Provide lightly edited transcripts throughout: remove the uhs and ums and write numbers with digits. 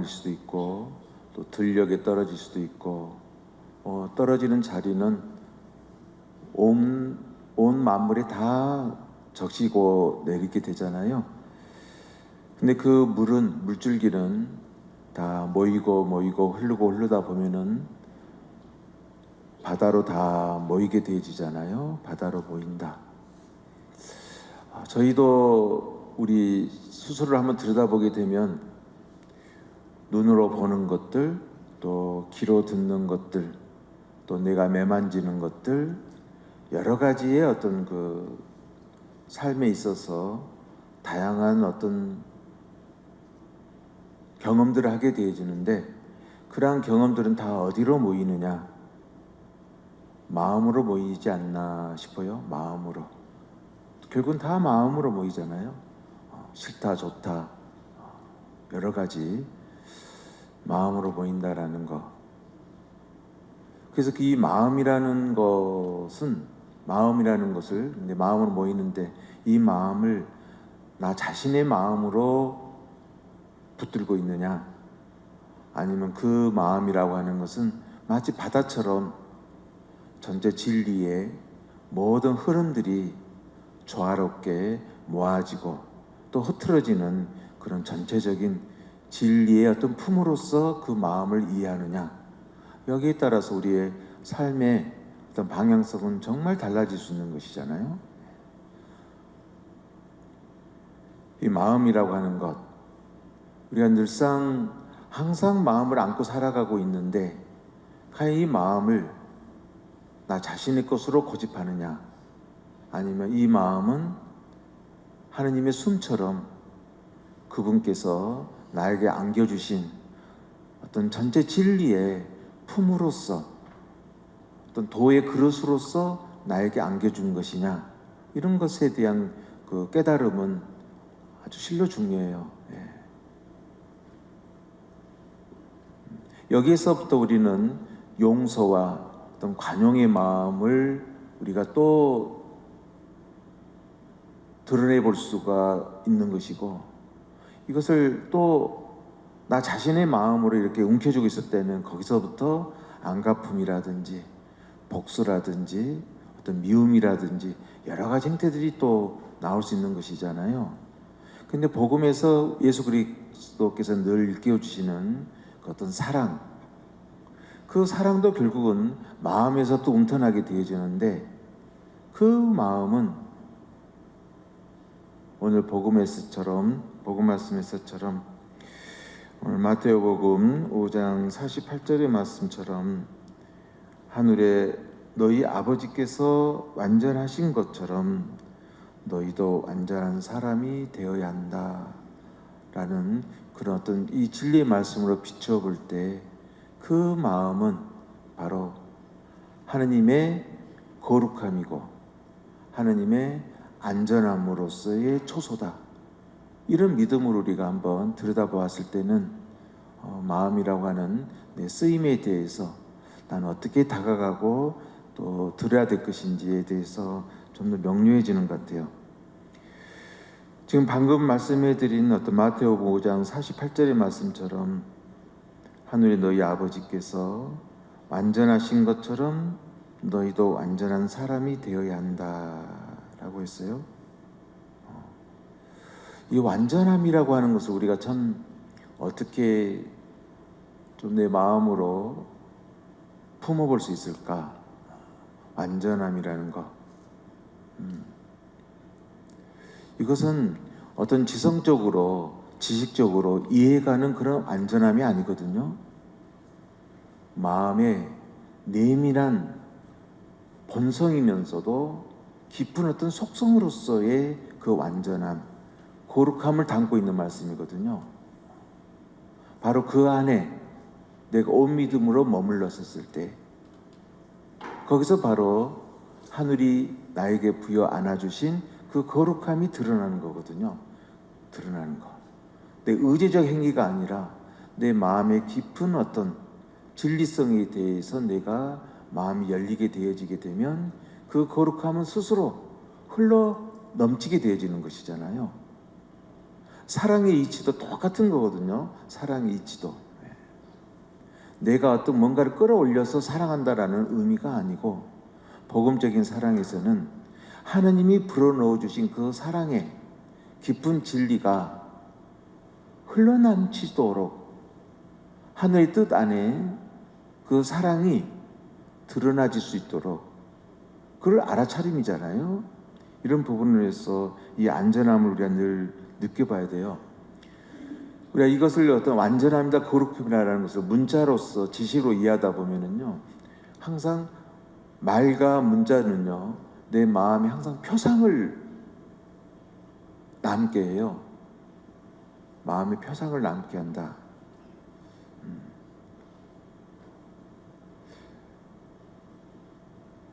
아닐 수도 있고 또 들녘에 떨어질 수도 있고 떨어지는 자리는 온 만물이 다 적시고 내리게 되잖아요. 근데 그 물줄기는 다 모이고 흐르다 보면은 바다로 다 모이게 되어지잖아요. 바다로 모인다. 저희도 우리 스스로를 한번 들여다보게 되면 눈으로 보는 것들, 또 귀로 듣는 것들, 또 내가 매만지는 것들, 여러 가지의 어떤 그 삶에 있어서 다양한 어떤 경험들을 하게 되어지는데, 그러한 경험들은 다 어디로 모이느냐? 마음으로 모이지 않나 싶어요. 마음으로. 결국은 다 마음으로 모이잖아요. 싫다, 좋다, 여러 가지 마음으로 모인다라는 거. 그래서 이 마음이라는 것을 근데 마음으로 모이는데, 이 마음을 나 자신의 마음으로 붙들고 있느냐, 아니면 그 마음이라고 하는 것은 마치 바다처럼 전체 진리의 모든 흐름들이 조화롭게 모아지고 또 흐트러지는 그런 전체적인 진리의 어떤 품으로서 그 마음을 이해하느냐, 여기에 따라서 우리의 삶의 어떤 방향성은 정말 달라질 수 있는 것이잖아요. 이 마음이라고 하는 것, 우리가 늘상 항상 마음을 안고 살아가고 있는데, 과연 이 마음을 나 자신의 것으로 고집하느냐, 아니면 이 마음은 하느님의 숨처럼 그분께서 나에게 안겨주신 어떤 전체 진리의 품으로서, 어떤 도의 그릇으로서 나에게 안겨준 것이냐, 이런 것에 대한 그 깨달음은 아주 실로 중요해요. 여기에서부터 우리는 용서와 어떤 관용의 마음을 우리가 또 드러내 볼 수가 있는 것이고, 이것을 또 나 자신의 마음으로 이렇게 움켜쥐고 있을 때는 거기서부터 안갚음이라든지 복수라든지 어떤 미움이라든지 여러 가지 형태들이 또 나올 수 있는 것이잖아요. 근데 복음에서 예수 그리스도께서 늘 일깨워 주시는 그 어떤 사랑, 그 사랑도 결국은 마음에서 또 움터나게 되어지는데, 그 마음은 오늘 복음 말씀에서처럼 오늘 마태오복음 5장 48절의 말씀처럼 하늘에 너희 아버지께서 완전하신 것처럼 너희도 완전한 사람이 되어야 한다 라는 그런 어떤 이 진리의 말씀으로 비춰볼 때, 그 마음은 바로 하느님의 거룩함이고 하느님의 안전함으로서의 초소다, 이런 믿음으로 우리가 한번 들여다보았을 때는 마음이라고 하는 내 쓰임에 대해서 나는 어떻게 다가가고 또 들어야 될 것인지에 대해서 좀 더 명료해지는 것 같아요. 지금 방금 말씀해드린 어떤 마태복음 5장 48절의 말씀처럼 하늘에 너희 아버지께서 완전하신 것처럼 너희도 완전한 사람이 되어야 한다라고 했어요. 이 완전함이라고 하는 것을 우리가 참 어떻게 좀 내 마음으로 품어볼 수 있을까? 완전함이라는 것. 이것은 어떤 지성적으로, 지식적으로 이해가는 그런 완전함이 아니거든요. 마음의 내밀한 본성이면서도 깊은 어떤 속성으로서의 그 완전함, 거룩함을 담고 있는 말씀이거든요. 바로 그 안에 내가 온 믿음으로 머물렀었을 때, 거기서 바로 하늘이 나에게 부여 안아주신 그 거룩함이 드러나는 거거든요. 드러나는 거. 내 의제적 행위가 아니라 내 마음의 깊은 어떤 진리성에 대해서 내가 마음이 열리게 되어지게 되면 그 거룩함은 스스로 흘러 넘치게 되어지는 것이잖아요. 사랑의 이치도 똑같은 거거든요. 사랑의 이치도. 내가 어떤 뭔가를 끌어올려서 사랑한다라는 의미가 아니고, 복음적인 사랑에서는 하나님이 불어넣어 주신 그 사랑의 깊은 진리가 흘러넘치도록 하늘의 뜻 안에 그 사랑이 드러나질 수 있도록 그걸 알아차림이잖아요. 이런 부분에서 이 안전함을 우리가 늘 느껴봐야 돼요. 우리가 이것을 어떤 완전함이다, 거룩함이라는 것을 문자로서 지시로 이해하다 보면은요, 항상 말과 문자는요, 내 마음에 항상 표상을 남게 해요. 마음에 표상을 남게 한다.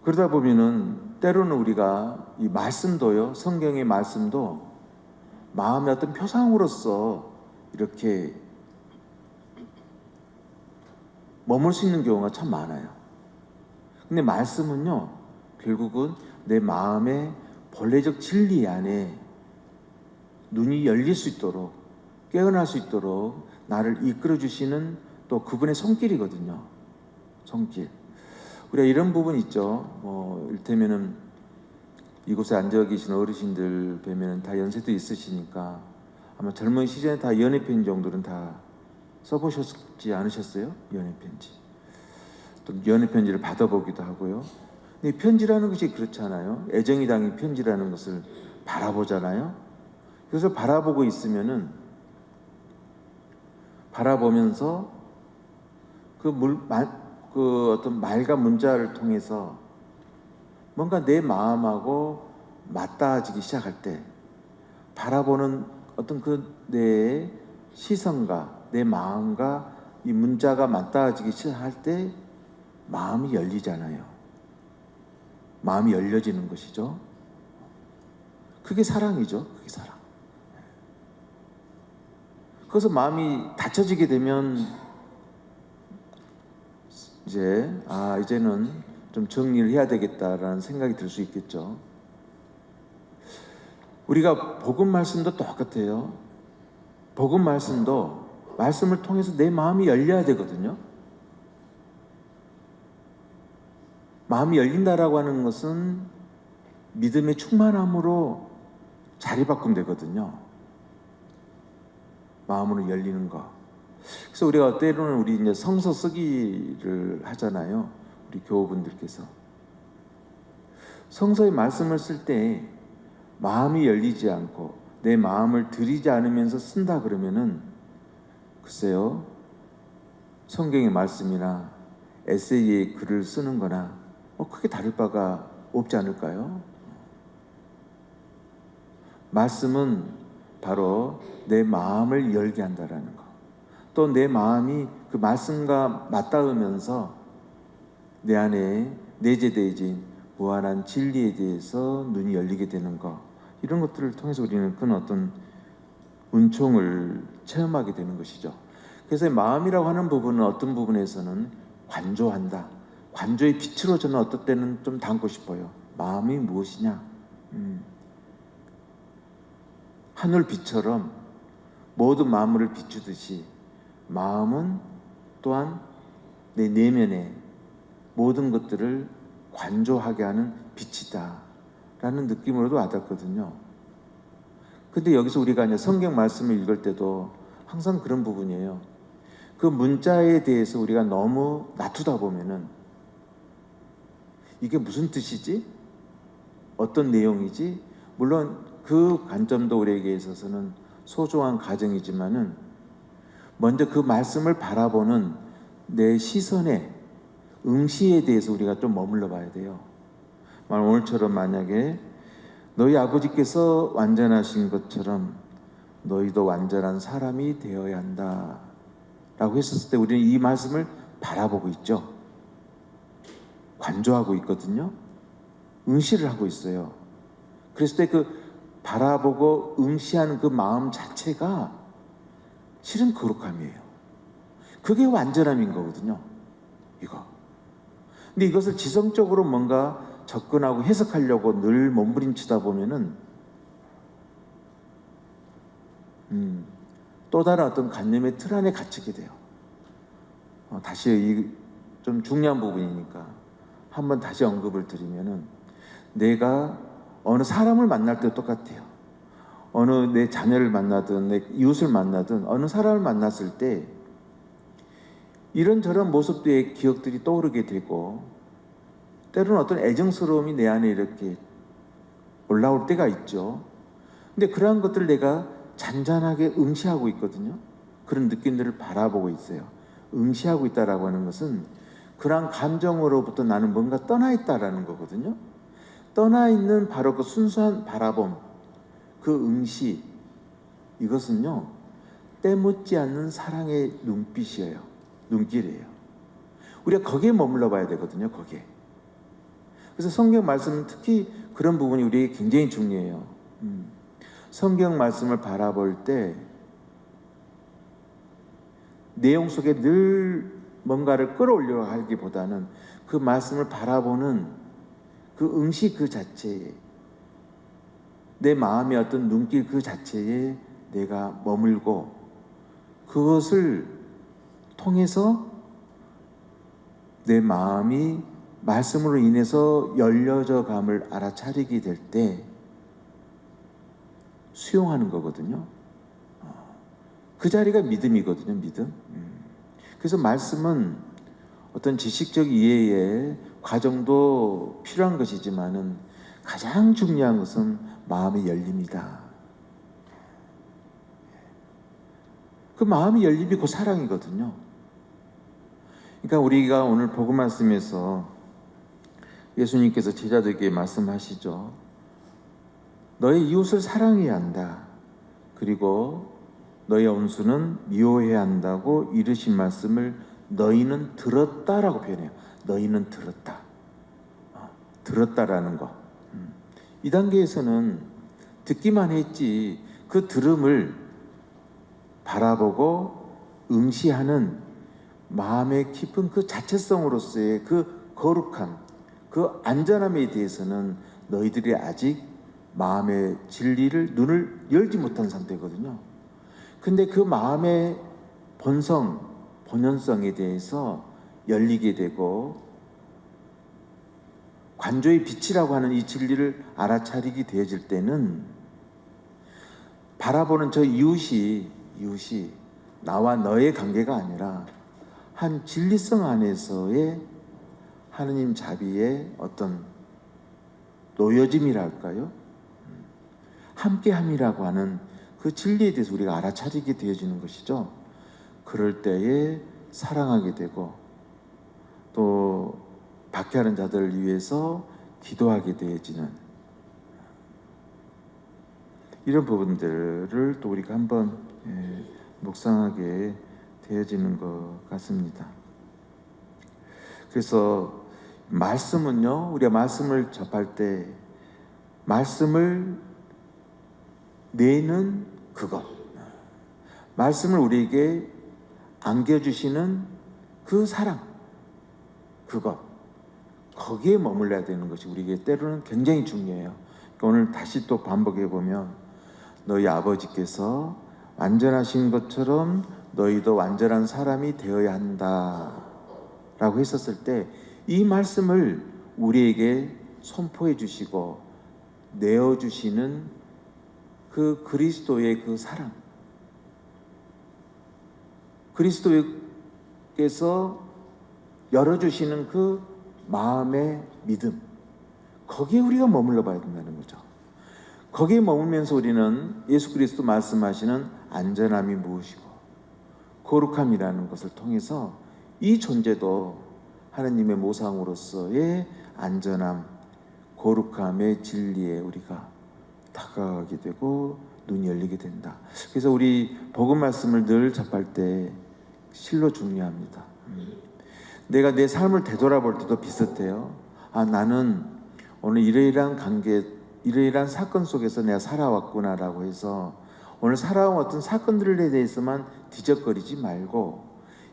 그러다 보면은 때로는 우리가 이 말씀도요, 성경의 말씀도 마음의 어떤 표상으로서 이렇게 머물 수 있는 경우가 참 많아요. 근데 말씀은요, 결국은 내 마음의 본래적 진리 안에 눈이 열릴 수 있도록, 깨어날 수 있도록 나를 이끌어 주시는 또 그분의 손길이거든요. 손길. 우리가 이런 부분 있죠. 이를테면은 이곳에 앉아 계신 어르신들 뵈면 다 연세도 있으시니까 아마 젊은 시절에 다 연애편지 정도는 다 써보셨지 않으셨어요? 연애편지. 또 연애편지를 받아보기도 하고요. 근데 편지라는 것이 그렇잖아요. 애정이 담긴 편지라는 것을 바라보잖아요. 그래서 바라보고 있으면은 바라보면서 그 어떤 말과 문자를 통해서 뭔가 내 마음하고 맞닿아지기 시작할 때, 바라보는 어떤 내 시선과 내 마음과 이 문자가 맞닿아지기 시작할 때 마음이 열리잖아요. 마음이 열려지는 것이죠. 그게 사랑이죠. 그게 사랑. 그래서 마음이 닫혀지게 되면 이제는 좀 정리를 해야 되겠다라는 생각이 들 수 있겠죠. 우리가 복음 말씀도 똑같아요. 복음 말씀도 말씀을 통해서 내 마음이 열려야 되거든요. 마음이 열린다라고 하는 것은 믿음의 충만함으로 자리바꿈 되거든요. 마음으로 열리는 거. 그래서 우리가 때로는 우리 이제 성서 쓰기를 하잖아요. 우리 교우분들께서 성서의 말씀을 쓸 때 마음이 열리지 않고 내 마음을 들이지 않으면서 쓴다 그러면은 글쎄요, 성경의 말씀이나 에세이의 글을 쓰는 거나 크게 다를 바가 없지 않을까요? 말씀은 바로 내 마음을 열게 한다라는 거. 또 내 마음이 그 말씀과 맞닿으면서 내 안에 내재되어진 무한한 진리에 대해서 눈이 열리게 되는 것, 이런 것들을 통해서 우리는 그런 어떤 은총을 체험하게 되는 것이죠. 그래서 마음이라고 하는 부분은 어떤 부분에서는 관조한다. 관조의 빛으로 저는 어떨 때는 좀 담고 싶어요. 마음이 무엇이냐? 하늘빛처럼 모든 만물을 비추듯이 마음은 또한 내 내면에 모든 것들을 관조하게 하는 빛이다 라는 느낌으로도 와닿거든요. 근데 여기서 우리가 이제 성경 말씀을 읽을 때도 항상 그런 부분이에요. 그 문자에 대해서 우리가 너무 놔두다 보면은 이게 무슨 뜻이지? 어떤 내용이지? 물론 그 관점도 우리에게 있어서는 소중한 가정이지만은 먼저 그 말씀을 바라보는 내 시선의 응시에 대해서 우리가 좀 머물러 봐야 돼요. 오늘처럼 만약에 너희 아버지께서 완전하신 것처럼 너희도 완전한 사람이 되어야 한다 라고 했었을 때 우리는 이 말씀을 바라보고 있죠. 관조하고 있거든요. 응시를 하고 있어요. 그랬을 때 그 바라보고 응시하는 그 마음 자체가 실은 거룩함이에요. 그게 완전함인 거거든요. 이거. 근데 이것을 지성적으로 뭔가 접근하고 해석하려고 늘 몸부림치다 보면은 또 다른 어떤 관념의 틀 안에 갇히게 돼요. 다시 이 좀 중요한 부분이니까 한번 다시 언급을 드리면은, 내가 어느 사람을 만날 때 똑같아요. 어느 내 자녀를 만나든 내 이웃을 만나든 어느 사람을 만났을 때 이런저런 모습들의 기억들이 떠오르게 되고, 때로는 어떤 애정스러움이 내 안에 이렇게 올라올 때가 있죠. 근데 그러한 것들을 내가 잔잔하게 응시하고 있거든요. 그런 느낌들을 바라보고 있어요. 응시하고 있다라고 하는 것은 그러한 감정으로부터 나는 뭔가 떠나 있다라는 거거든요. 떠나 있는 바로 그 순수한 바라봄, 그 응시, 이것은요 때묻지 않는 사랑의 눈빛이에요. 눈길이에요. 우리가 거기에 머물러 봐야 되거든요. 거기에. 그래서 성경 말씀은 특히 그런 부분이 우리에게 굉장히 중요해요. 성경 말씀을 바라볼 때 내용 속에 늘 뭔가를 끌어올려 하기보다는 그 말씀을 바라보는 그 응시 그 자체에, 내 마음의 어떤 눈길 그 자체에 내가 머물고, 그것을 통해서 내 마음이 말씀으로 인해서 열려져 감을 알아차리게 될 때 수용하는 거거든요. 그 자리가 믿음이거든요. 믿음. 그래서 말씀은 어떤 지식적 이해의 과정도 필요한 것이지만은 가장 중요한 것은 마음의 열림이다. 그 마음의 열림이 곧 사랑이거든요. 그러니까 우리가 오늘 복음 말씀에서 예수님께서 제자들에게 말씀하시죠. 너의 이웃을 사랑해야 한다. 그리고 너의 원수는 미워해야 한다고 이르신 말씀을 너희는 들었다라고 표현해요. 너희는 들었다. 들었다라는 거. 이 단계에서는 듣기만 했지 그 들음을 바라보고 응시하는 마음의 깊은 그 자체성으로서의 그 거룩함, 그 안전함에 대해서는 너희들이 아직 마음의 진리를, 눈을 열지 못한 상태거든요. 근데 그 마음의 본성, 본연성에 대해서 열리게 되고, 관조의 빛이라고 하는 이 진리를 알아차리게 되어질 때는 바라보는 저 이웃이 나와 너의 관계가 아니라 한 진리성 안에서의 하느님 자비의 어떤 놓여짐이랄까요? 함께함이라고 하는 그 진리에 대해서 우리가 알아차리게 되어지는 것이죠. 그럴 때에 사랑하게 되고, 또 박해하는 자들을 위해서 기도하게 되어지는 이런 부분들을 또 우리가 한번 묵상하게 되어지는 것 같습니다. 그래서 말씀은요, 우리가 말씀을 접할 때 말씀을 내는 그것, 말씀을 우리에게 안겨주시는 그 사랑, 그것, 거기에 머물러야 되는 것이 우리에게 때로는 굉장히 중요해요. 그러니까 오늘 다시 또 반복해 보면, 너희 아버지께서 완전하신 것처럼 너희도 완전한 사람이 되어야 한다 라고 했었을 때, 이 말씀을 우리에게 선포해 주시고 내어주시는 그 그리스도의 그 사랑, 그리스도께서 열어주시는 그 마음의 믿음, 거기에 우리가 머물러 봐야 된다는 거죠. 거기에 머물면서 우리는 예수 그리스도 말씀하시는 안전함이 무엇이고 거룩함이라는 것을 통해서 이 존재도 하느님의 모상으로서의 안전함, 거룩함의 진리에 우리가 다가가게 되고 눈이 열리게 된다. 그래서 우리 복음 말씀을 늘 접할 때 실로 중요합니다. 내가 내 삶을 되돌아볼 때도 비슷해요. 나는 오늘 이러이러한 관계, 이러이러한 사건 속에서 내가 살아왔구나라고 해서 오늘 살아온 어떤 사건들에 대해서만 뒤적거리지 말고,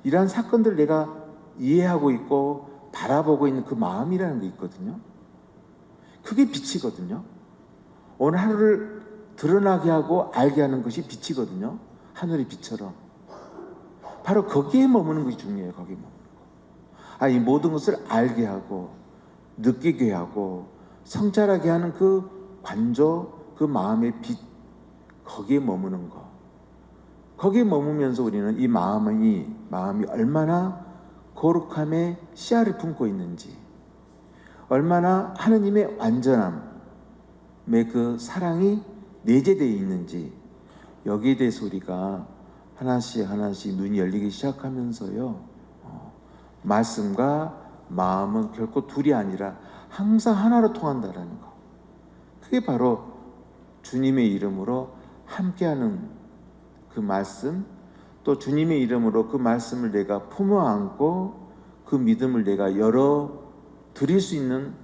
이러한 사건들을 내가 이해하고 있고 바라보고 있는 그 마음이라는 게 있거든요. 그게 빛이거든요. 오늘 하루를 드러나게 하고 알게 하는 것이 빛이거든요. 하늘의 빛처럼 바로 거기에 머무는 것이 중요해요. 거기에 머무는 거. 이 모든 것을 알게 하고 느끼게 하고 성찰하게 하는 그 관조, 그 마음의 빛, 거기에 머무는 거. 거기에 머무면서 우리는 이 마음이 얼마나 거룩함의 씨알을 품고 있는지, 얼마나 하느님의 완전함의 그 사랑이 내재되어 있는지, 여기에 대해서 우리가 하나씩 눈이 열리기 시작하면서요, 말씀과 마음은 결코 둘이 아니라 항상 하나로 통한다라는 거. 그게 바로 주님의 이름으로 함께하는 그 말씀, 또 주님의 이름으로 그 말씀을 내가 품어 안고 그 믿음을 내가 열어 드릴 수 있는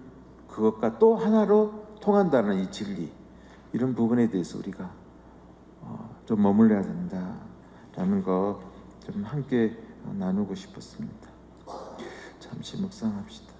그것과 또 하나로 통한다는 이 진리, 이런 부분에 대해서 우리가 좀 머물러야 된다라는 거 좀 함께 나누고 싶었습니다. 잠시 묵상합시다.